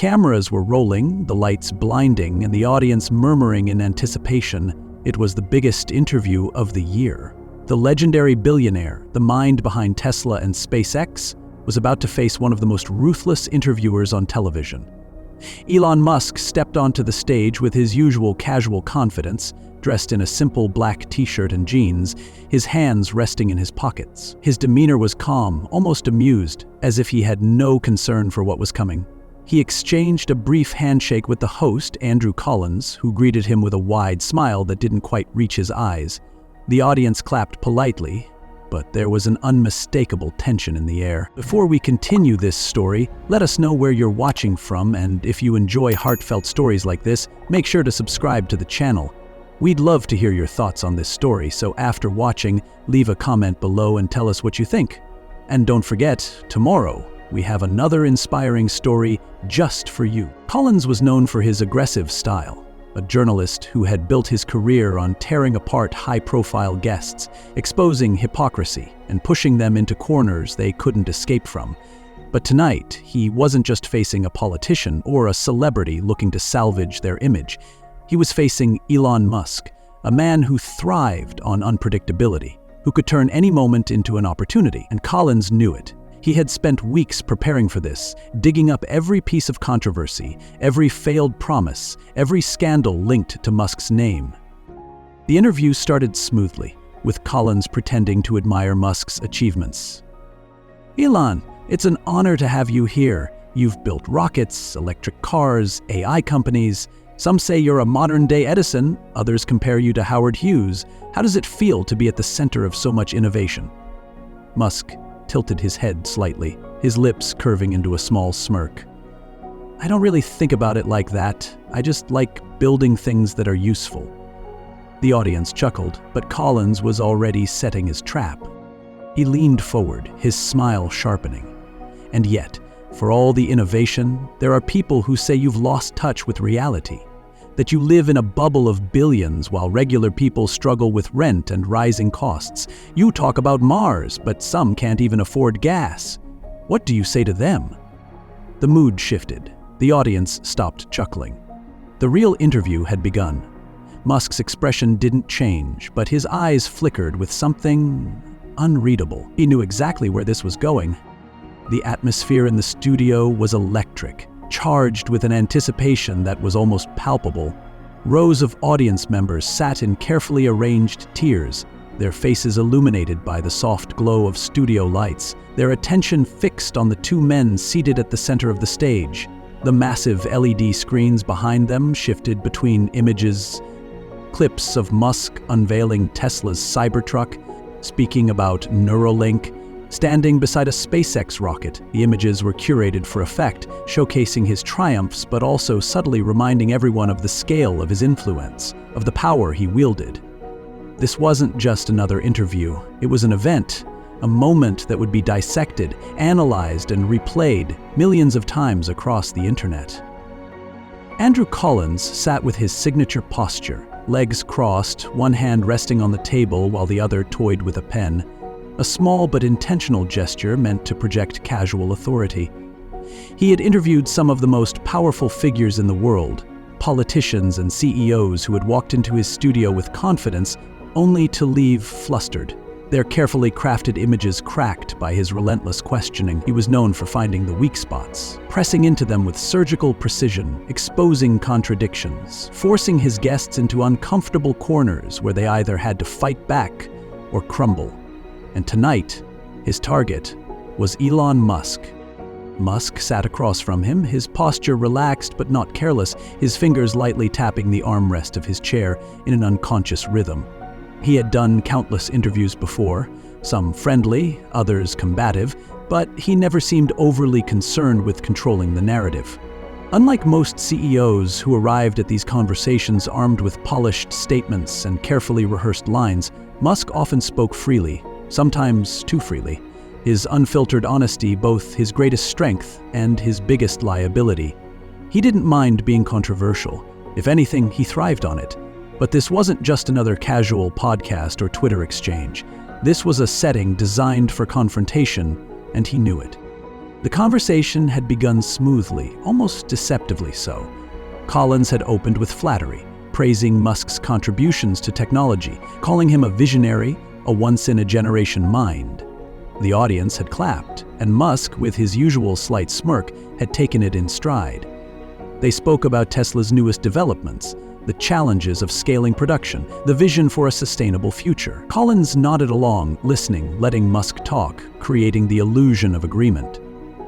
cameras were rolling, the lights blinding, and the audience murmuring in anticipation, it was the biggest interview of the year. The legendary billionaire, the mind behind Tesla and SpaceX, was about to face one of the most ruthless interviewers on television. Elon Musk stepped onto the stage with his usual casual confidence, dressed in a simple black t-shirt and jeans, his hands resting in his pockets. His demeanor was calm, almost amused, as if he had no concern for what was coming. He exchanged a brief handshake with the host, Andrew Collins, who greeted him with a wide smile that didn't quite reach his eyes. The audience clapped politely, but there was an unmistakable tension in the air. Before we continue this story, let us know where you're watching from, and if you enjoy heartfelt stories like this, make sure to subscribe to the channel. We'd love to hear your thoughts on this story, so after watching, leave a comment below and tell us what you think. And don't forget, tomorrow, we have another inspiring story just for you. Collins was known for his aggressive style, a journalist who had built his career on tearing apart high-profile guests, exposing hypocrisy, and pushing them into corners they couldn't escape from. But tonight, he wasn't just facing a politician or a celebrity looking to salvage their image. He was facing Elon Musk, a man who thrived on unpredictability, who could turn any moment into an opportunity, and Collins knew it. He had spent weeks preparing for this, digging up every piece of controversy, every failed promise, every scandal linked to Musk's name. The interview started smoothly, with Collins pretending to admire Musk's achievements. "Elon, it's an honor to have you here. You've built rockets, electric cars, AI companies. Some say you're a modern-day Edison, others compare you to Howard Hughes. How does it feel to be at the center of so much innovation?" Musk tilted his head slightly, his lips curving into a small smirk. "I don't really think about it like that. I just like building things that are useful." The audience chuckled, but Collins was already setting his trap. He leaned forward, his smile sharpening. "And yet, for all the innovation, there are people who say you've lost touch with reality, that you live in a bubble of billions while regular people struggle with rent and rising costs. You talk about Mars, but some can't even afford gas. What do you say to them?" The mood shifted. The audience stopped chuckling. The real interview had begun. Musk's expression didn't change, but his eyes flickered with something unreadable. He knew exactly where this was going. The atmosphere in the studio was electric, charged with an anticipation that was almost palpable. Rows of audience members sat in carefully arranged tiers, their faces illuminated by the soft glow of studio lights, their attention fixed on the two men seated at the center of the stage. The massive LED screens behind them shifted between images, clips of Musk unveiling Tesla's Cybertruck, speaking about Neuralink, standing beside a SpaceX rocket. The images were curated for effect, showcasing his triumphs but also subtly reminding everyone of the scale of his influence, of the power he wielded. This wasn't just another interview, it was an event, a moment that would be dissected, analyzed, and replayed millions of times across the internet. Andrew Collins sat with his signature posture, legs crossed, one hand resting on the table while the other toyed with a pen. A small but intentional gesture meant to project casual authority. He had interviewed some of the most powerful figures in the world, politicians and CEOs who had walked into his studio with confidence only to leave flustered, their carefully crafted images cracked by his relentless questioning. He was known for finding the weak spots, pressing into them with surgical precision, exposing contradictions, forcing his guests into uncomfortable corners where they either had to fight back or crumble. And tonight, his target was Elon Musk. Musk sat across from him, his posture relaxed but not careless, his fingers lightly tapping the armrest of his chair in an unconscious rhythm. He had done countless interviews before, some friendly, others combative, but he never seemed overly concerned with controlling the narrative. Unlike most CEOs who arrived at these conversations armed with polished statements and carefully rehearsed lines, Musk often spoke freely, sometimes too freely. His unfiltered honesty both his greatest strength and his biggest liability. He didn't mind being controversial. If anything, he thrived on it. But this wasn't just another casual podcast or Twitter exchange. This was a setting designed for confrontation, and he knew it. The conversation had begun smoothly, almost deceptively so. Collins had opened with flattery, praising Musk's contributions to technology, calling him a visionary, a once-in-a-generation mind. The audience had clapped, and Musk, with his usual slight smirk, had taken it in stride. They spoke about Tesla's newest developments, the challenges of scaling production, the vision for a sustainable future. Collins nodded along, listening, letting Musk talk, creating the illusion of agreement.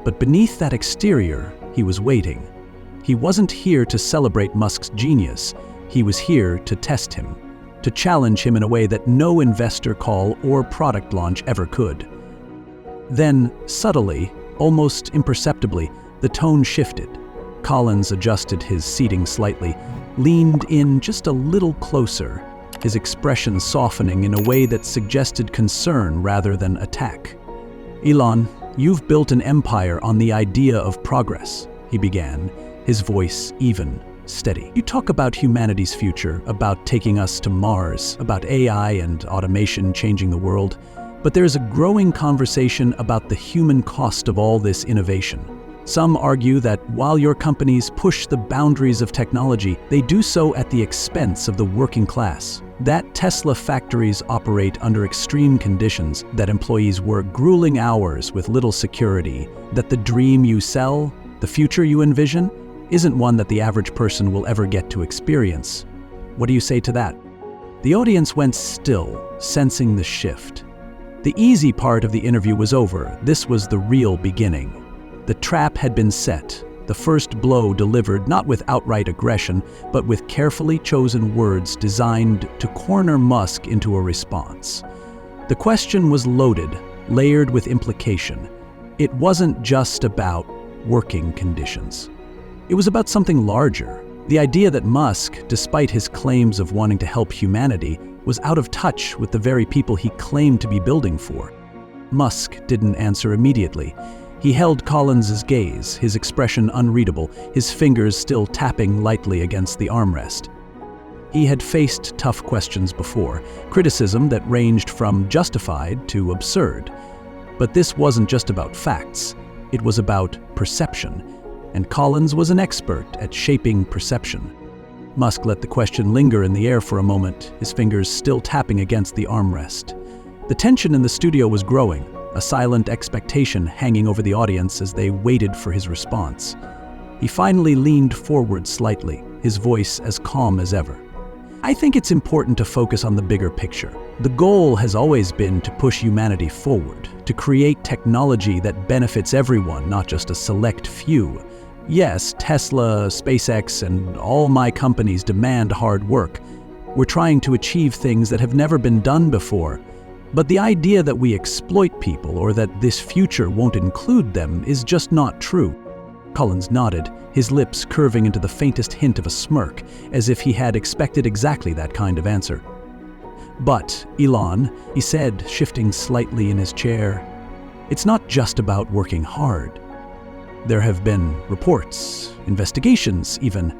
But beneath that exterior, he was waiting. He wasn't here to celebrate Musk's genius. He was here to test him, to challenge him in a way that no investor call or product launch ever could. Then, subtly, almost imperceptibly, the tone shifted. Collins adjusted his seating slightly, leaned in just a little closer, his expression softening in a way that suggested concern rather than attack. "Elon, you've built an empire on the idea of progress," he began, his voice even, steady. "You talk about humanity's future, about taking us to Mars, about AI and automation changing the world. But there's a growing conversation about the human cost of all this innovation. Some argue that while your companies push the boundaries of technology, they do so at the expense of the working class. That Tesla factories operate under extreme conditions, that employees work grueling hours with little security, that the dream you sell, the future you envision, isn't one that the average person will ever get to experience. What do you say to that?" The audience went still, sensing the shift. The easy part of the interview was over. This was the real beginning. The trap had been set, the first blow delivered not with outright aggression, but with carefully chosen words designed to corner Musk into a response. The question was loaded, layered with implication. It wasn't just about working conditions. It was about something larger. The idea that Musk, despite his claims of wanting to help humanity, was out of touch with the very people he claimed to be building for. Musk didn't answer immediately. He held Collins's gaze, his expression unreadable, his fingers still tapping lightly against the armrest. He had faced tough questions before, criticism that ranged from justified to absurd. But this wasn't just about facts. It was about perception, and Collins was an expert at shaping perception. Musk let the question linger in the air for a moment, his fingers still tapping against the armrest. The tension in the studio was growing, a silent expectation hanging over the audience as they waited for his response. He finally leaned forward slightly, his voice as calm as ever. "I think it's important to focus on the bigger picture. The goal has always been to push humanity forward, to create technology that benefits everyone, not just a select few. Yes, Tesla, SpaceX, and all my companies demand hard work. We're trying to achieve things that have never been done before. But the idea that we exploit people or that this future won't include them is just not true." Collins nodded, his lips curving into the faintest hint of a smirk, as if he had expected exactly that kind of answer. "But, Elon," he said, shifting slightly in his chair, "it's not just about working hard. There have been reports, investigations even,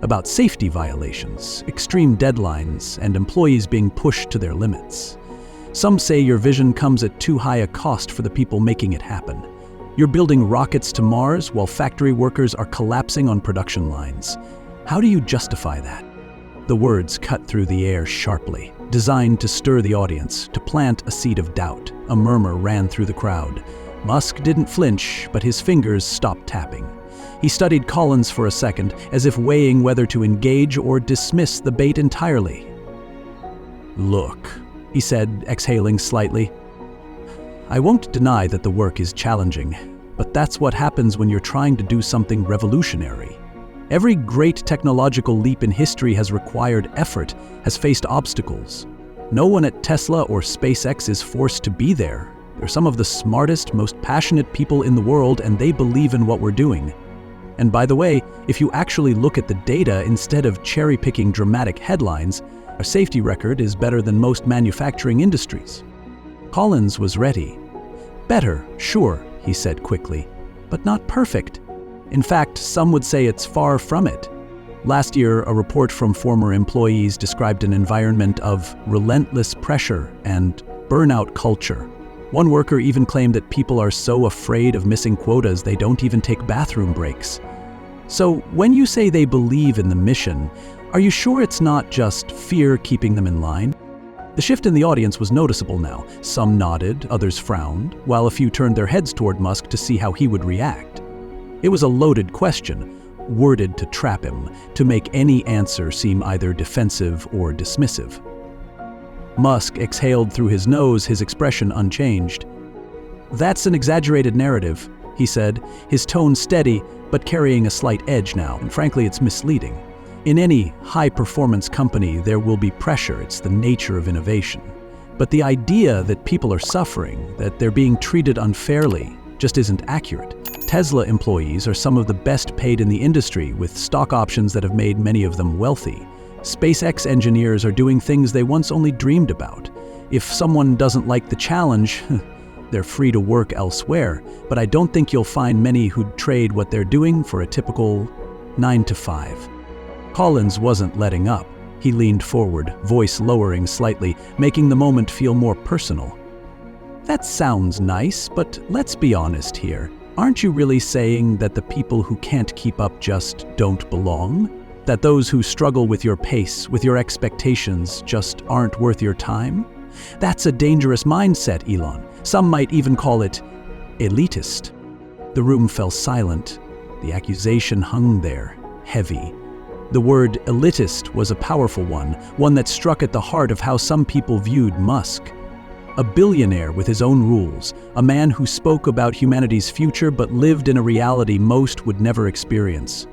about safety violations, extreme deadlines, and employees being pushed to their limits. Some say your vision comes at too high a cost for the people making it happen. You're building rockets to Mars while factory workers are collapsing on production lines. How do you justify that?" The words cut through the air sharply, designed to stir the audience, to plant a seed of doubt. A murmur ran through the crowd. Musk didn't flinch, but his fingers stopped tapping. He studied Collins for a second, as if weighing whether to engage or dismiss the bait entirely. "Look," he said, exhaling slightly, "I won't deny that the work is challenging, but that's what happens when you're trying to do something revolutionary. Every great technological leap in history has required effort, has faced obstacles. No one at Tesla or SpaceX is forced to be there. They're some of the smartest, most passionate people in the world, and they believe in what we're doing. And by the way, if you actually look at the data instead of cherry-picking dramatic headlines, our safety record is better than most manufacturing industries." Collins was ready. "Better, sure," he said quickly, "but not perfect. In fact, some would say it's far from it. Last year, a report from former employees described an environment of relentless pressure and burnout culture. One worker even claimed that people are so afraid of missing quotas they don't even take bathroom breaks. So when you say they believe in the mission, are you sure it's not just fear keeping them in line? The shift in the audience was noticeable now. Some nodded, others frowned, while a few turned their heads toward Musk to see how he would react. It was a loaded question, worded to trap him, to make any answer seem either defensive or dismissive. Musk exhaled through his nose, his expression unchanged. "That's an exaggerated narrative," he said, his tone steady but carrying a slight edge now, and frankly it's misleading. In any high-performance company there will be pressure, it's the nature of innovation. But the idea that people are suffering, that they're being treated unfairly, just isn't accurate. Tesla employees are some of the best paid in the industry, with stock options that have made many of them wealthy. SpaceX engineers are doing things they once only dreamed about. If someone doesn't like the challenge, they're free to work elsewhere, but I don't think you'll find many who'd trade what they're doing for a typical 9 to 5. Collins wasn't letting up. He leaned forward, voice lowering slightly, making the moment feel more personal. "That sounds nice, but let's be honest here. Aren't you really saying that the people who can't keep up just don't belong? That those who struggle with your pace, with your expectations, just aren't worth your time? That's a dangerous mindset, Elon. Some might even call it elitist." The room fell silent. The accusation hung there, heavy. The word elitist was a powerful one that struck at the heart of how some people viewed Musk. A billionaire with his own rules, a man who spoke about humanity's future but lived in a reality most would never experience.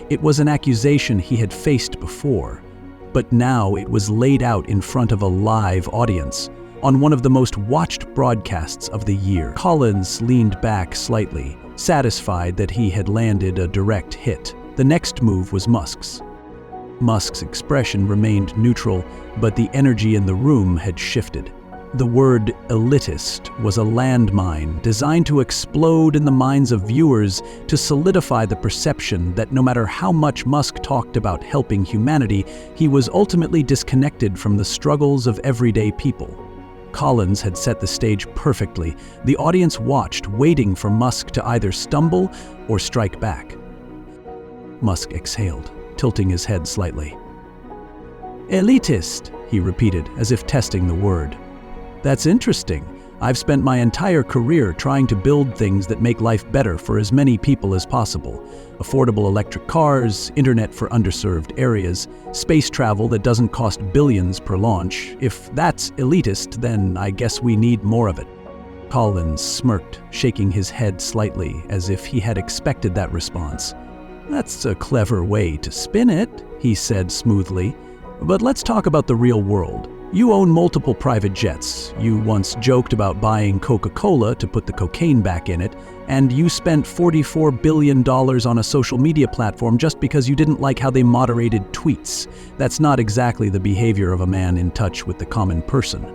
It was an accusation he had faced before, but now it was laid out in front of a live audience, on one of the most watched broadcasts of the year. Collins leaned back slightly, satisfied that he had landed a direct hit. The next move was Musk's. Musk's expression remained neutral, but the energy in the room had shifted. The word elitist was a landmine designed to explode in the minds of viewers, to solidify the perception that no matter how much Musk talked about helping humanity, he was ultimately disconnected from the struggles of everyday people. Collins had set the stage perfectly. The audience watched, waiting for Musk to either stumble or strike back. Musk exhaled, tilting his head slightly. "Elitist," he repeated, as if testing the word. "That's interesting. I've spent my entire career trying to build things that make life better for as many people as possible. Affordable electric cars, internet for underserved areas, space travel that doesn't cost billions per launch. If that's elitist, then I guess we need more of it." Collins smirked, shaking his head slightly, as if he had expected that response. "That's a clever way to spin it," he said smoothly. "But let's talk about the real world. You own multiple private jets. You once joked about buying Coca-Cola to put the cocaine back in it, and you spent $44 billion on a social media platform just because you didn't like how they moderated tweets. That's not exactly the behavior of a man in touch with the common person."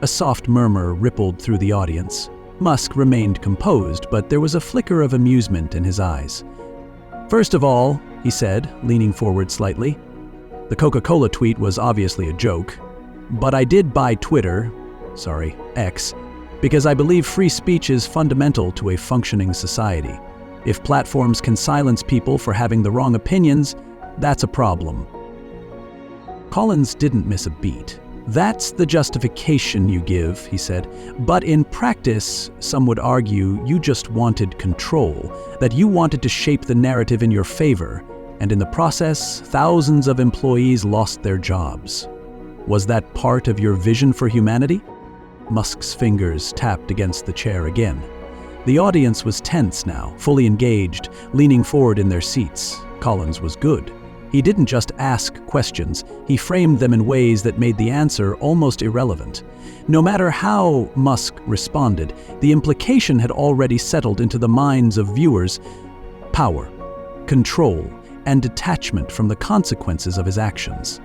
A soft murmur rippled through the audience. Musk remained composed, but there was a flicker of amusement in his eyes. "First of all," he said, leaning forward slightly, "the Coca-Cola tweet was obviously a joke. But I did buy X, because I believe free speech is fundamental to a functioning society. If platforms can silence people for having the wrong opinions, that's a problem." Collins didn't miss a beat. "That's the justification you give," he said. "But in practice, some would argue you just wanted control, that you wanted to shape the narrative in your favor, and in the process, thousands of employees lost their jobs. Was that part of your vision for humanity?" Musk's fingers tapped against the chair again. The audience was tense now, fully engaged, leaning forward in their seats. Collins was good. He didn't just ask questions, he framed them in ways that made the answer almost irrelevant. No matter how Musk responded, the implication had already settled into the minds of viewers: power, control, and detachment from the consequences of his actions.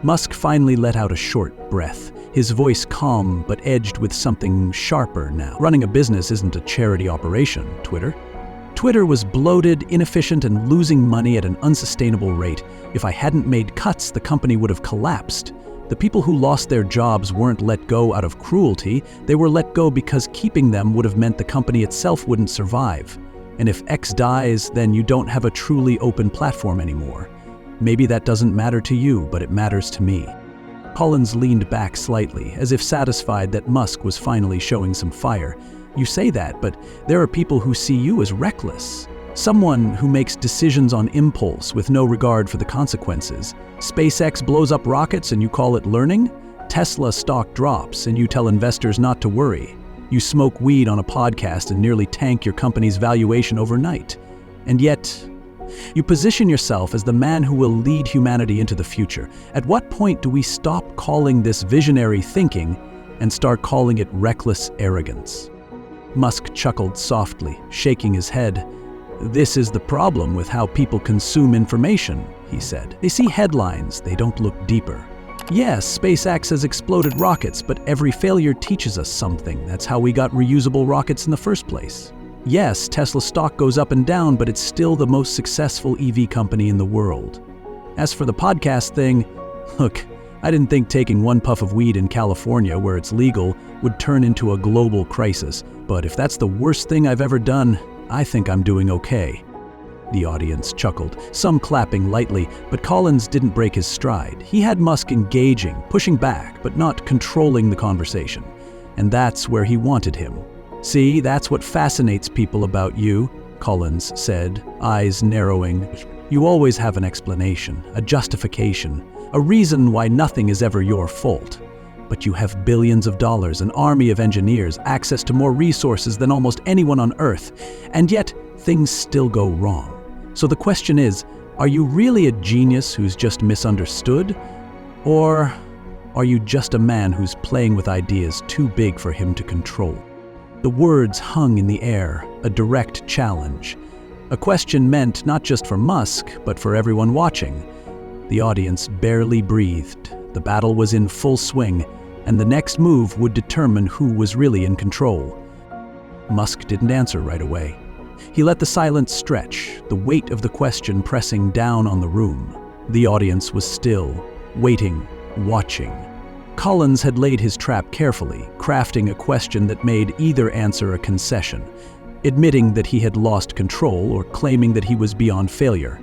Musk finally let out a short breath, his voice calm but edged with something sharper now. "Running a business isn't a charity operation, Twitter. Twitter was bloated, inefficient, and losing money at an unsustainable rate. If I hadn't made cuts, the company would have collapsed. The people who lost their jobs weren't let go out of cruelty, they were let go because keeping them would have meant the company itself wouldn't survive. And if X dies, then you don't have a truly open platform anymore. Maybe that doesn't matter to you, but it matters to me. Collins leaned back slightly, as if satisfied that Musk was finally showing some fire. You say that, but there are people who see you as reckless. Someone who makes decisions on impulse with no regard for the consequences. SpaceX blows up rockets and you call it learning? Tesla stock drops and you tell investors not to worry. You smoke weed on a podcast and nearly tank your company's valuation overnight. And yet, you position yourself as the man who will lead humanity into the future. At what point do we stop calling this visionary thinking and start calling it reckless arrogance? Musk chuckled softly, shaking his head. This is the problem with how people consume information, he said. They see headlines, they don't look deeper. Yes, SpaceX has exploded rockets, but every failure teaches us something. That's how we got reusable rockets in the first place. Yes, Tesla stock goes up and down, but it's still the most successful EV company in the world. As for the podcast thing, look, I didn't think taking one puff of weed in California, where it's legal, would turn into a global crisis. But if that's the worst thing I've ever done, I think I'm doing okay. The audience chuckled, some clapping lightly, but Collins didn't break his stride. He had Musk engaging, pushing back, but not controlling the conversation. And that's where he wanted him. See, that's what fascinates people about you, Collins said, eyes narrowing. You always have an explanation, a justification, a reason why nothing is ever your fault. But you have billions of dollars, an army of engineers, access to more resources than almost anyone on Earth, and yet things still go wrong. So the question is, are you really a genius who's just misunderstood? Or are you just a man who's playing with ideas too big for him to control? The words hung in the air, a direct challenge. A question meant not just for Musk, but for everyone watching. The audience barely breathed. The battle was in full swing, and the next move would determine who was really in control. Musk didn't answer right away. He let the silence stretch, the weight of the question pressing down on the room. The audience was still, waiting, watching. Collins had laid his trap carefully, crafting a question that made either answer a concession, admitting that he had lost control or claiming that he was beyond failure.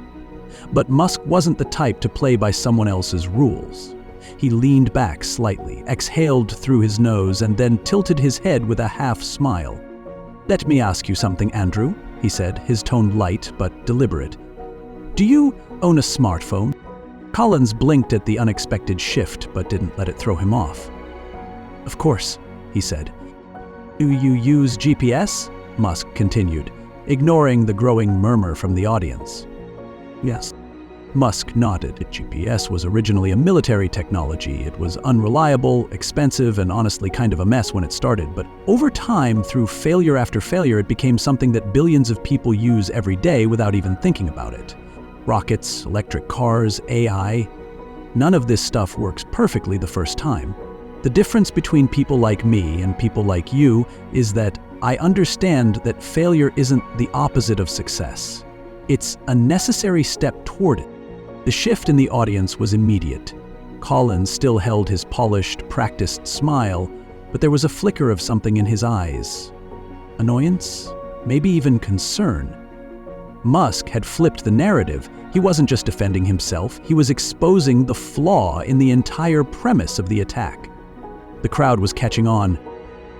But Musk wasn't the type to play by someone else's rules. He leaned back slightly, exhaled through his nose, and then tilted his head with a half-smile. "Let me ask you something, Andrew," he said, his tone light but deliberate. "Do you own a smartphone?" Collins blinked at the unexpected shift, but didn't let it throw him off. "Of course," he said. "Do you use GPS?" Musk continued, ignoring the growing murmur from the audience. "Yes." Musk nodded. GPS was originally a military technology. It was unreliable, expensive, and honestly kind of a mess when it started. But over time, through failure after failure, it became something that billions of people use every day without even thinking about it. Rockets, electric cars, AI. None of this stuff works perfectly the first time. The difference between people like me and people like you is that I understand that failure isn't the opposite of success. It's a necessary step toward it. The shift in the audience was immediate. Collins still held his polished, practiced smile, but there was a flicker of something in his eyes. Annoyance? Maybe even concern. Musk had flipped the narrative. He wasn't just defending himself, he was exposing the flaw in the entire premise of the attack. The crowd was catching on.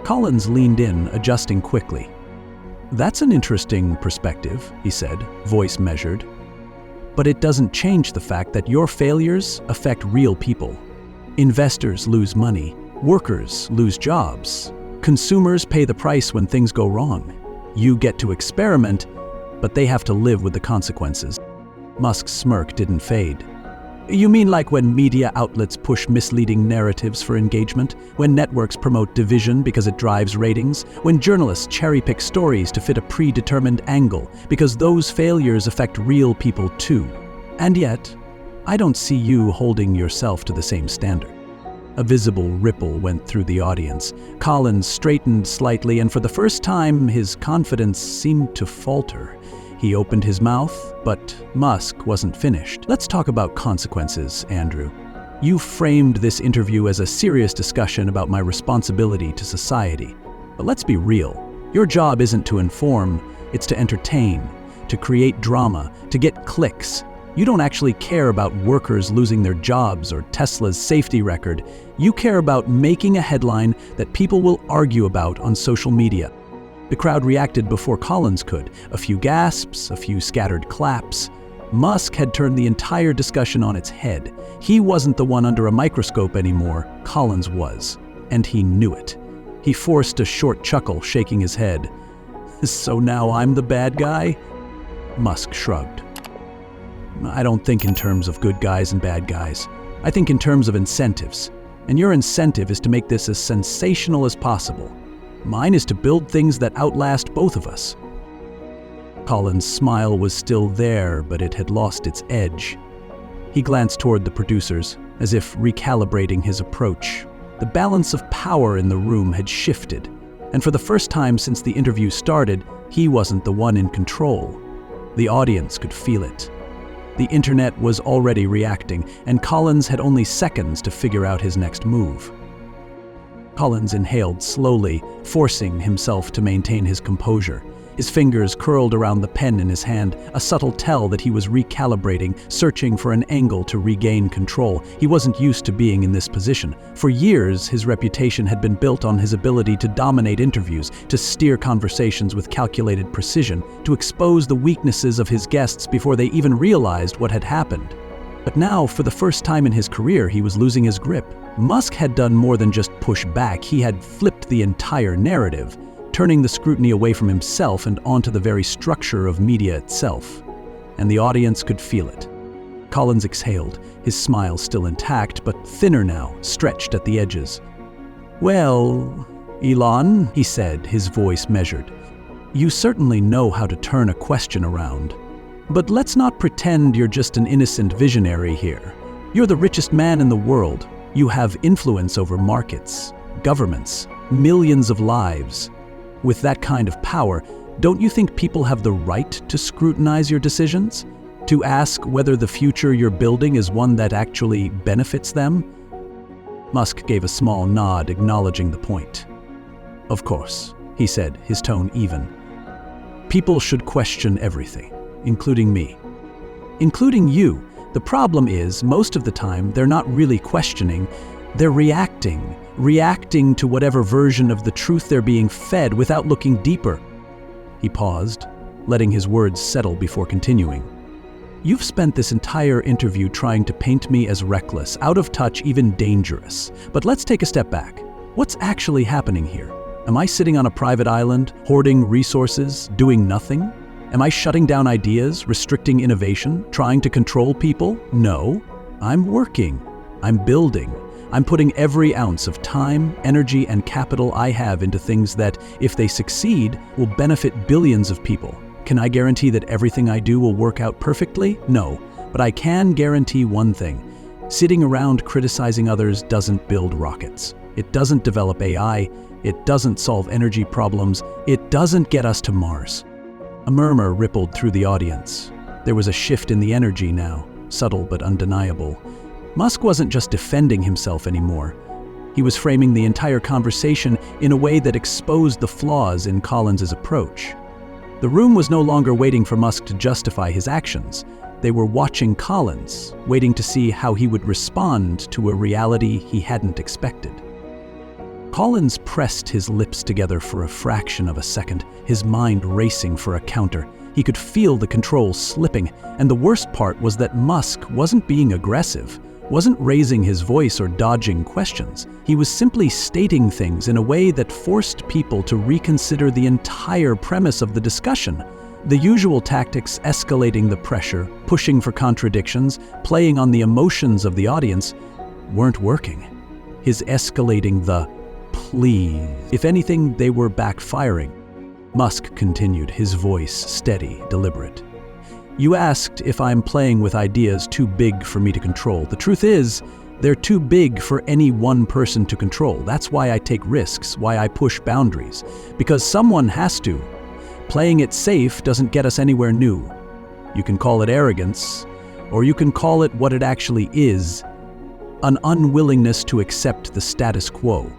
Collins leaned in, adjusting quickly. "That's an interesting perspective," he said, voice measured. "But it doesn't change the fact that your failures affect real people. Investors lose money, workers lose jobs, consumers pay the price when things go wrong. You get to experiment, but they have to live with the consequences." Musk's smirk didn't fade. "You mean like when media outlets push misleading narratives for engagement? When networks promote division because it drives ratings? When journalists cherry-pick stories to fit a predetermined angle? Because those failures affect real people too. And yet, I don't see you holding yourself to the same standard." A visible ripple went through the audience. Collins straightened slightly, and for the first time, his confidence seemed to falter. He opened his mouth, but Musk wasn't finished. "Let's talk about consequences, Andrew. You framed this interview as a serious discussion about my responsibility to society. But let's be real. Your job isn't to inform, it's to entertain, to create drama, to get clicks. You don't actually care about workers losing their jobs or Tesla's safety record. You care about making a headline that people will argue about on social media. The crowd reacted before Collins could. A few gasps, a few scattered claps. Musk had turned the entire discussion on its head. He wasn't the one under a microscope anymore, Collins was. And he knew it. He forced a short chuckle, shaking his head. So now I'm the bad guy? Musk shrugged. I don't think in terms of good guys and bad guys. I think in terms of incentives. And your incentive is to make this as sensational as possible. Mine is to build things that outlast both of us. Collins' smile was still there, but it had lost its edge. He glanced toward the producers, as if recalibrating his approach. The balance of power in the room had shifted, and for the first time since the interview started, he wasn't the one in control. The audience could feel it. The internet was already reacting, and Collins had only seconds to figure out his next move. Collins inhaled slowly, forcing himself to maintain his composure. His fingers curled around the pen in his hand, a subtle tell that he was recalibrating, searching for an angle to regain control. He wasn't used to being in this position. For years, his reputation had been built on his ability to dominate interviews, to steer conversations with calculated precision, to expose the weaknesses of his guests before they even realized what had happened. But now, for the first time in his career, he was losing his grip. Musk had done more than just push back. He had flipped the entire narrative, turning the scrutiny away from himself and onto the very structure of media itself. And the audience could feel it. Collins exhaled, his smile still intact, but thinner now, stretched at the edges. "Well, Elon," he said, his voice measured, "you certainly know how to turn a question around. But let's not pretend you're just an innocent visionary here. You're the richest man in the world. You have influence over markets, governments, millions of lives. With that kind of power, don't you think people have the right to scrutinize your decisions? To ask whether the future you're building is one that actually benefits them?" Musk gave a small nod, acknowledging the point. "Of course," he said, his tone even. "People should question everything, including me. Including you. The problem is, most of the time, they're not really questioning, they're reacting to whatever version of the truth they're being fed without looking deeper." He paused, letting his words settle before continuing. "You've spent this entire interview trying to paint me as reckless, out of touch, even dangerous. But let's take a step back. What's actually happening here? Am I sitting on a private island, hoarding resources, doing nothing? Am I shutting down ideas, restricting innovation, trying to control people? No. I'm working. I'm building. I'm putting every ounce of time, energy, and capital I have into things that, if they succeed, will benefit billions of people. Can I guarantee that everything I do will work out perfectly? No. But I can guarantee one thing. Sitting around criticizing others doesn't build rockets. It doesn't develop AI. It doesn't solve energy problems. It doesn't get us to Mars." A murmur rippled through the audience. There was a shift in the energy now, subtle but undeniable. Musk wasn't just defending himself anymore. He was framing the entire conversation in a way that exposed the flaws in Collins' approach. The room was no longer waiting for Musk to justify his actions. They were watching Collins, waiting to see how he would respond to a reality he hadn't expected. Collins pressed his lips together for a fraction of a second, his mind racing for a counter. He could feel the control slipping, and the worst part was that Musk wasn't being aggressive, wasn't raising his voice or dodging questions. He was simply stating things in a way that forced people to reconsider the entire premise of the discussion. The usual tactics, escalating the pressure, pushing for contradictions, playing on the emotions of the audience, weren't working. His escalating the "please," if anything, they were backfiring. Musk continued, his voice steady, deliberate. "You asked if I'm playing with ideas too big for me to control. The truth is, they're too big for any one person to control. That's why I take risks, why I push boundaries. Because someone has to. Playing it safe doesn't get us anywhere new. You can call it arrogance, or you can call it what it actually is: an unwillingness to accept the status quo.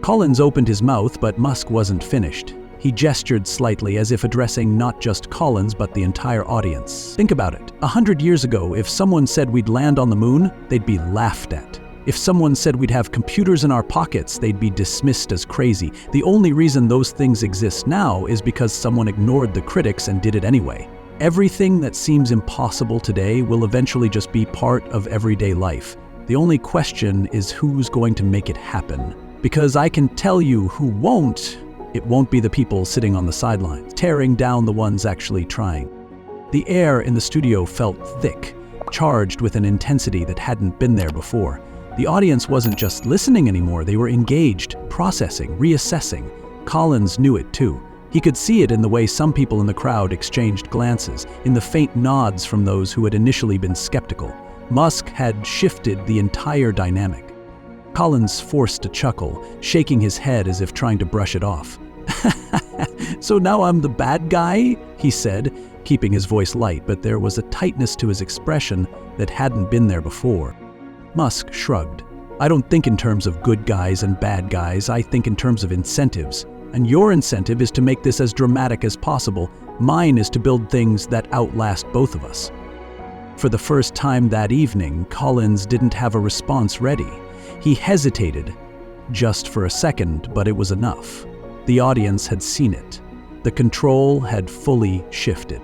Collins opened his mouth, but Musk wasn't finished. He gestured slightly as if addressing not just Collins but the entire audience. Think about it. 100 years ago, if someone said we'd land on the moon, they'd be laughed at. If someone said we'd have computers in our pockets, they'd be dismissed as crazy. The only reason those things exist now is because someone ignored the critics and did it anyway. Everything that seems impossible today will eventually just be part of everyday life. The only question is who's going to make it happen. Because I can tell you who won't. It won't be the people sitting on the sidelines, tearing down the ones actually trying. The air in the studio felt thick, charged with an intensity that hadn't been there before. The audience wasn't just listening anymore, they were engaged, processing, reassessing. Collins knew it too. He could see it in the way some people in the crowd exchanged glances, in the faint nods from those who had initially been skeptical. Musk had shifted the entire dynamic. Collins forced a chuckle, shaking his head as if trying to brush it off. "So now I'm the bad guy?" he said, keeping his voice light, but there was a tightness to his expression that hadn't been there before. Musk shrugged. "I don't think in terms of good guys and bad guys, I think in terms of incentives. And your incentive is to make this as dramatic as possible. Mine is to build things that outlast both of us." For the first time that evening, Collins didn't have a response ready. He hesitated, just for a second, but it was enough. The audience had seen it. The control had fully shifted.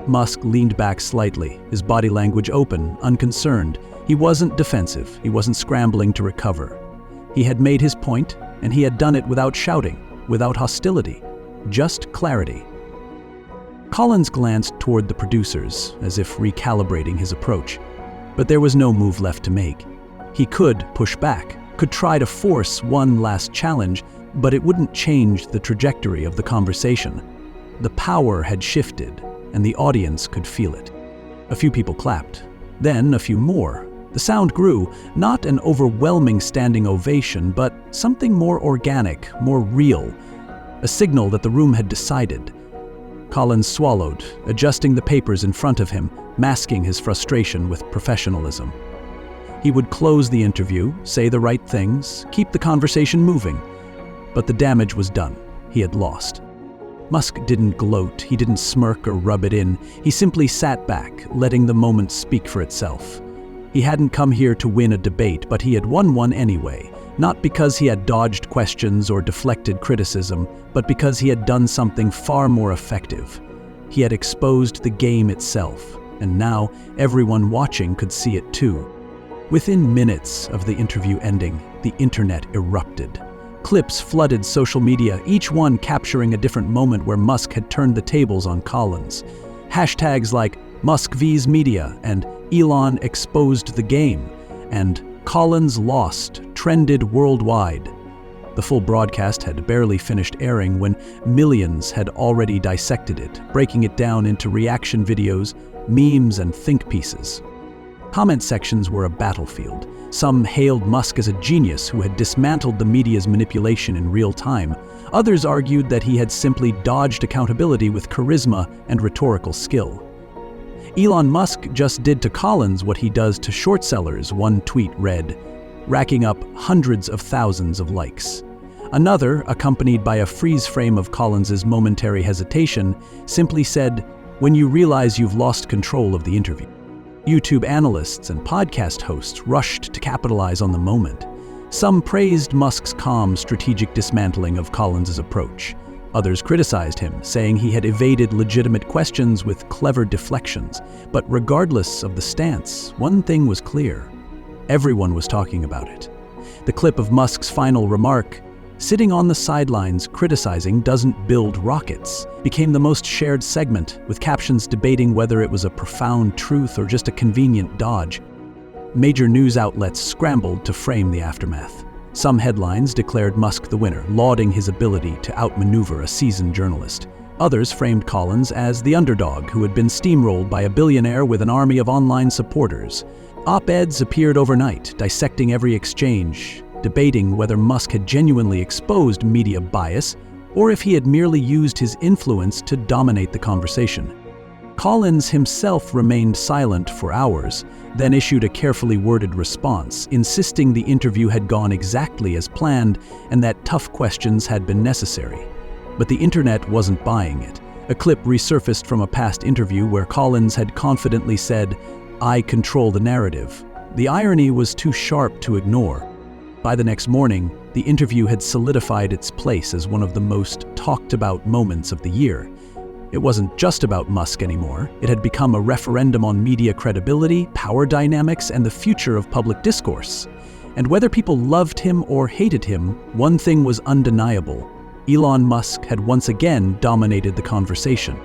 Musk leaned back slightly, his body language open, unconcerned. He wasn't defensive, he wasn't scrambling to recover. He had made his point, and he had done it without shouting, without hostility, just clarity. Collins glanced toward the producers, as if recalibrating his approach. But there was no move left to make. He could push back, could try to force one last challenge, but it wouldn't change the trajectory of the conversation. The power had shifted, and the audience could feel it. A few people clapped, then a few more. The sound grew, not an overwhelming standing ovation, but something more organic, more real, a signal that the room had decided. Collins swallowed, adjusting the papers in front of him, masking his frustration with professionalism. He would close the interview, say the right things, keep the conversation moving. But the damage was done. He had lost. Musk didn't gloat, he didn't smirk or rub it in. He simply sat back, letting the moment speak for itself. He hadn't come here to win a debate, but he had won one anyway. Not because he had dodged questions or deflected criticism, but because he had done something far more effective. He had exposed the game itself, and now everyone watching could see it too. Within minutes of the interview ending, the internet erupted. Clips flooded social media, each one capturing a different moment where Musk had turned the tables on Collins. Hashtags like Musk vs Media and Elon exposed the game and Collins lost trended worldwide. The full broadcast had barely finished airing when millions had already dissected it, breaking it down into reaction videos, memes, and think pieces. Comment sections were a battlefield. Some hailed Musk as a genius who had dismantled the media's manipulation in real time. Others argued that he had simply dodged accountability with charisma and rhetorical skill. Elon Musk just did to Collins what he does to short sellers, one tweet read, racking up hundreds of thousands of likes. Another, accompanied by a freeze frame of Collins's momentary hesitation, simply said, "When you realize you've lost control of the interview." YouTube analysts and podcast hosts rushed to capitalize on the moment. Some praised Musk's calm, strategic dismantling of Collins's approach. Others criticized him, saying he had evaded legitimate questions with clever deflections. But regardless of the stance, one thing was clear. Everyone was talking about it. The clip of Musk's final remark, "Sitting on the sidelines criticizing doesn't build rockets," became the most shared segment, with captions debating whether it was a profound truth or just a convenient dodge. Major news outlets scrambled to frame the aftermath. Some headlines declared Musk the winner, lauding his ability to outmaneuver a seasoned journalist. Others framed Collins as the underdog who had been steamrolled by a billionaire with an army of online supporters. Op-eds appeared overnight, dissecting every exchange, debating whether Musk had genuinely exposed media bias or if he had merely used his influence to dominate the conversation. Collins himself remained silent for hours, then issued a carefully worded response, insisting the interview had gone exactly as planned and that tough questions had been necessary. But the internet wasn't buying it. A clip resurfaced from a past interview where Collins had confidently said, "I control the narrative." The irony was too sharp to ignore. By the next morning, the interview had solidified its place as one of the most talked about moments of the year. It wasn't just about Musk anymore. It had become a referendum on media credibility, power dynamics, and the future of public discourse. And whether people loved him or hated him, one thing was undeniable. Elon Musk had once again dominated the conversation.